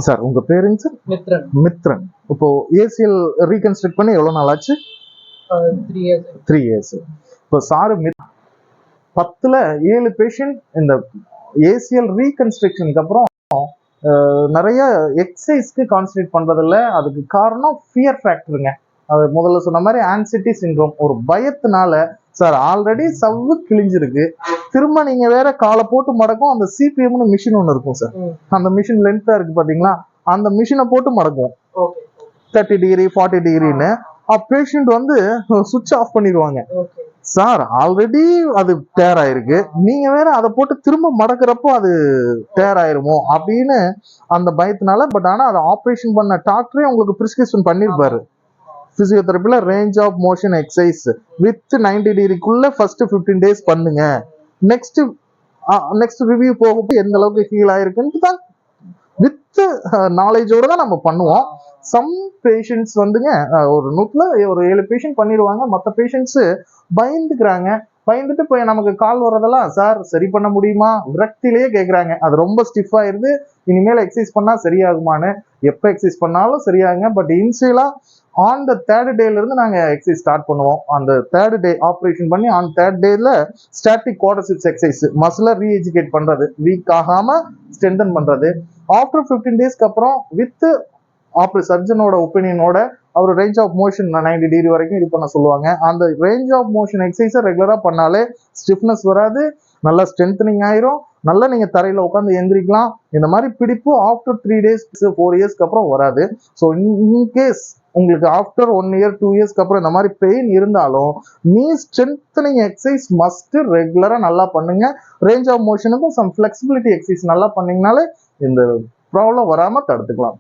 Sir உங்க பேருங்க sir? Mithran. Mithran. இப்போ ஏசிஎல் ரீகன்ஸ்ட்ரக்ட் பண்ணி எவ்வளவு நாள் ஆச்சு? 3 years. 3 years. இப்போ சார் 10ல 7 பேஷண்ட் இந்த ஏசிஎல் ரீகன்ஸ்ட்ரக்ஷனுக்கு அப்புறம் நிறைய எக்ஸசைஸ்க்கு கான்சன்ட்ரேட் பண்றதில்ல. அதுக்கு காரணம் ஃபியர் ஃபேக்டருங்க. அது முதல்ல சொன்ன மாதிரி ஆன்சைட்டி சிண்ட்ரோம், ஒரு பயத்தினால. சார் ஆல்ரெடி சவ்வு கிழிஞ்சிருக்கு, திரும்ப நீங்க வேற காலை போட்டு மடக்கும். அந்த சிபிஎம்னு மிஷின் ஒன்று இருக்கும் சார், அந்த மிஷின் லென்த்தா இருக்கு பாத்தீங்களா, அந்த மிஷினை போட்டு மடக்கும் 30 டிகிரி 40 டிகிரின்னு. பேஷண்ட் வந்து சுவிட்ச் ஆஃப் பண்ணிடுவாங்க. சார் ஆல்ரெடி அது டேர் ஆயிருக்கு, நீங்க வேற அதை போட்டு திரும்ப மடக்கிறப்போ அது டேர் ஆயிருமோ அப்படின்னு அந்த பயத்தினால. பட் ஆனா அதை ஆப்ரேஷன் பண்ண டாக்டரே உங்களுக்கு பிரிஸ்கிரிப்ஷன் பண்ணிருப்பாரு. பிசியோதெரபில range of motion exercise with 90 டிகிரிக்குள்ள ஃபர்ஸ்ட் 15 days பண்ணுங்க. நெக்ஸ்ட் ரிவ்யூ போக எந்த அளவுக்கு ஹீல் ஆயிருக்குன்னு தான் வித் நாலேஜோட தான் நம்ம பண்ணுவோம். சம் பேஷண்ட்ஸ் வந்துங்க ஒரு 100ல ஒரு 7 பேஷண்ட் பண்ணிடுவாங்க. மற்ற பேஷண்ட்ஸ் பயந்துக்கிறாங்க. பயந்துட்டு போய் நமக்கு கால் வர்றதெல்லாம் சார் சரி பண்ண முடியுமா விரக்தியிலேயே கேட்குறாங்க. அது ரொம்ப ஸ்டிஃப் ஆயிருது, இனிமேல் எக்ஸசைஸ் பண்ணா சரியாகுமான்னு. எப்போ எக்ஸசைஸ் பண்ணாலும் சரியாகுங்க. பட் இன்சியலா ஆன் த 3rd டேல இருந்து நாங்க எக்ஸசைஸ் ஸ்டார்ட் பண்ணுவோம். அந்த 3rd டே ஆப்ரேஷன் பண்ணி ஆன் 3rd டேல ஸ்டாட்டிக் குவாட்ரிசெப்ஸ் எக்ஸசைஸ், மசிலை ரீஎஜுகேட் பண்றது, வீக் ஆகாம ஸ்ட்ரென்தன் பண்றது. ஆஃப்டர் 15 டேஸ்க்கு அப்புறம் வித் சர்ஜனோட ஒப்பீனியனோட அவர் ரேஞ்ச் ஆஃப் மோஷன் 90 டிகிரி வரைக்கும் இது பண்ண சொல்லுவாங்க. அந்த ரேஞ்ச் ஆஃப் மோஷன் எக்ஸசைஸை ரெகுலரா பண்ணாலே ஸ்டிஃப்னஸ் வராது, நல்லா ஸ்ட்ரென்தனிங் ஆயிரும், நல்லா நீங்க தரையில உட்காந்து எந்திரிக்கலாம். இந்த மாதிரி பிடிப்பு ஆஃப்டர் 3 days 4 yearsக்கு அப்புறம் வராது. ஸோ இன்கேஸ் உங்களுக்கு ஆஃப்டர் 1 year 2 yearsக்கு அப்புறம் இந்த மாதிரி பெயின் இருந்தாலும் நீ ஸ்ட்ரென்தனிங் எக்ஸசைஸ் மஸ்ட் ரெகுலரா நல்லா பண்ணுங்க. ரேஞ்ச் ஆஃப் மோஷனுக்கும் சம் ஃபிளெக்சிபிலிட்டி எக்ஸசைஸ் நல்லா பண்ணீங்கனாலே இந்த ப்ராப்ளம் வராம தடுத்துக்கலாம்.